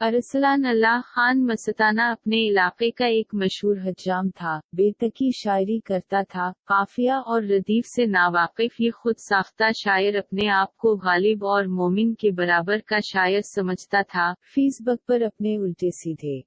अरसलान अल्लाह खान मस्ताना अपने इलाके का एक मशहूर हज्जाम था, बेतकी शायरी करता था, काफिया और रदीफ से नावाकिफ ये खुद साख्ता शायर अपने आप को गालिब और मोमिन के बराबर का शायर समझता था। फेसबुक पर अपने उल्टे सीधे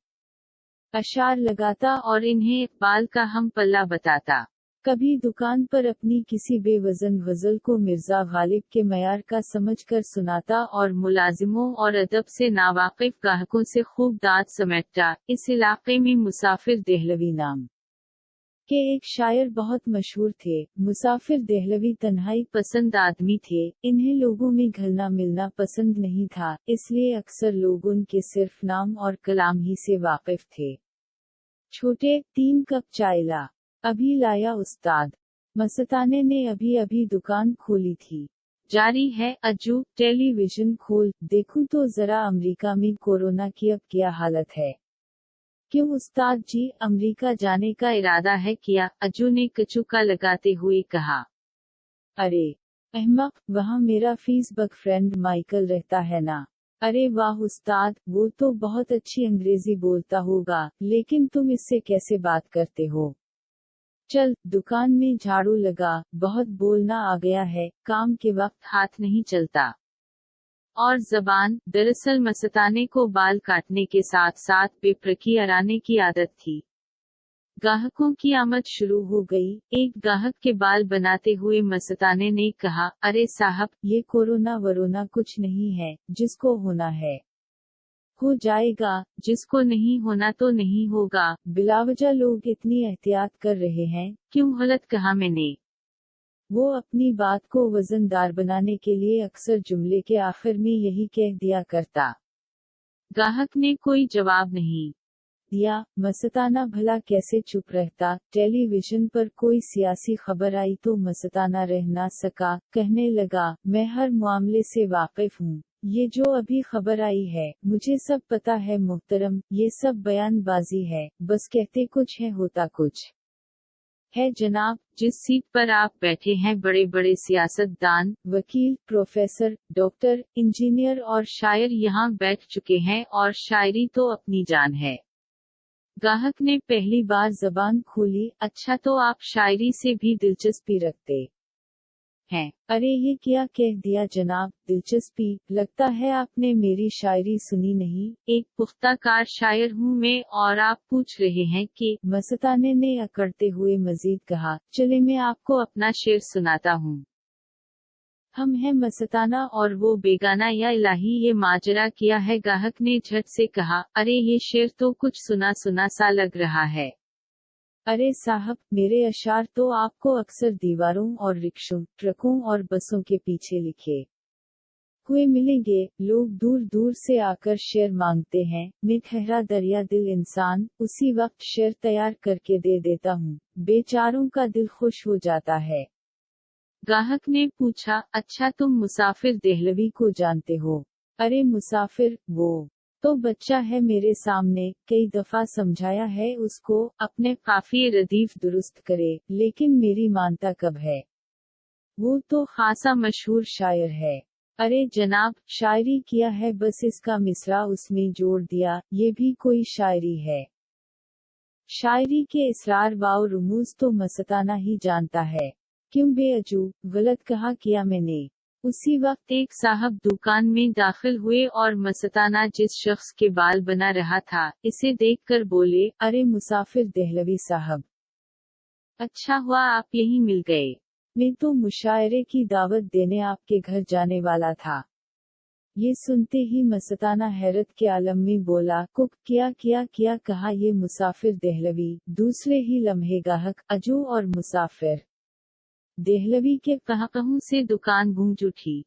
अशार लगाता और इन्हें इकबाल का हम पल्ला बताता। कभी दुकान पर अपनी किसी बेवजन गजल को मिर्जा गालिब के मयार का समझकर सुनाता और मुलाजिमों और अदब से नावाकिफ ग्राहकों से खूब दाद समेटता। इस इलाके में मुसाफिर देहलवी नाम के एक शायर बहुत मशहूर थे। मुसाफिर देहलवी तन्हाई पसंद आदमी थे, इन्हें लोगों में घुलना मिलना पसंद नहीं था, इसलिए अक्सर लोग उनके सिर्फ नाम और कलाम ही से वाकिफ थे। छोटे 3 कप चाय ला, अभी लाया उस्ताद। मस्ताने ने अभी अभी दुकान खोली थी। जारी है अज्जू, टेलीविजन खोल देखूं तो जरा अमेरिका में कोरोना की अब क्या हालत है। क्यों उस्ताद जी, अमेरिका जाने का इरादा है क्या? अज्जू ने कचूका लगाते हुए कहा। अरे अहमक, वहाँ मेरा फेसबुक फ्रेंड माइकल रहता है ना। अरे वाह उस्ताद, वो तो बहुत अच्छी अंग्रेजी बोलता होगा, लेकिन तुम इससे कैसे बात करते हो? चल दुकान में झाड़ू लगा, बहुत बोलना आ गया है, काम के वक्त हाथ नहीं चलता। और जबान, दरअसल मस्ताने को बाल काटने के साथ साथ बेप्रकी अराने की आदत थी। ग्राहकों की आमद शुरू हो गई। एक ग्राहक के बाल बनाते हुए मस्ताने ने कहा, अरे साहब, ये कोरोना वरोना कुछ नहीं है, जिसको होना है हो जाएगा, जिसको नहीं होना तो नहीं होगा। बिलावजा लोग इतनी एहतियात कर रहे हैं, क्यों गलत कहा मैंने? वो अपनी बात को वजनदार बनाने के लिए अक्सर जुमले के आखिर में यही कह दिया करता। ग्राहक ने कोई जवाब नहीं दिया। मस्ताना भला कैसे चुप रहता। टेलीविजन पर कोई सियासी खबर आई तो मस्ताना रह ना सका, कहने लगा, मैं हर मामले से वाकिफ हूँ। ये जो अभी खबर आई है, मुझे सब पता है मुहतरम, ये सब बयानबाजी है, बस कहते कुछ है होता कुछ है जनाब। जिस सीट पर आप बैठे हैं बड़े बड़े सियासतदान, वकील, प्रोफेसर, डॉक्टर, इंजीनियर और शायर यहाँ बैठ चुके हैं, और शायरी तो अपनी जान है। ग्राहक ने पहली बार जबान खोली। अच्छा, तो आप शायरी से भी दिलचस्पी रखते हैं? अरे ये क्या कह दिया जनाब, दिलचस्पी? लगता है आपने मेरी शायरी सुनी नहीं। एक पुख्ताकार शायर हूँ मैं, और आप पूछ रहे हैं कि। मस्ताने ने अकड़ते हुए मजीद कहा, चले मैं आपको अपना शेर सुनाता हूँ। हम हैं मस्ताना और वो बेगाना, या इलाही ये माजरा किया है। ग्राहक ने झट से कहा, अरे ये शेर तो कुछ सुना सुना सा लग रहा है। अरे साहब, मेरे अशार तो आपको अक्सर दीवारों और रिक्शों, ट्रकों और बसों के पीछे लिखे हुए मिलेंगे। लोग दूर दूर से आकर शेर मांगते हैं, मैं ठहरा दरिया दिल इंसान, उसी वक्त शेर तैयार करके दे देता हूँ। बेचारों का दिल खुश हो जाता है। ग्राहक ने पूछा, अच्छा तुम मुसाफिर देहलवी को जानते हो? अरे मुसाफिर, वो तो बच्चा है मेरे सामने, कई दफा समझाया है उसको, अपने काफिये रदीफ दुरुस्त करे, लेकिन मेरी मानता कब है। वो तो खासा मशहूर शायर है। अरे जनाब, शायरी किया है, बस इसका मिसरा उसमें जोड़ दिया, ये भी कोई शायरी है? शायरी के इसरार वाव रुमूज तो मस्ताना ही जानता है। क्यों बेअजू, गलत कहा किया मैंने? उसी वक्त एक साहब दुकान में दाखिल हुए और मस्ताना जिस शख्स के बाल बना रहा था, इसे देखकर बोले, अरे मुसाफिर देहलवी साहब, अच्छा हुआ आप यहीं मिल गए। मैं तो मुशायरे की दावत देने आपके घर जाने वाला था। ये सुनते ही मस्ताना हैरत के आलम में बोला, कुक क्या कहा ये मुसाफिर देहलवी? दूसरे ही लम्हे गाहक, अजू और मुसाफिर देहलवी के कहकहों से दुकान गूंज उठी।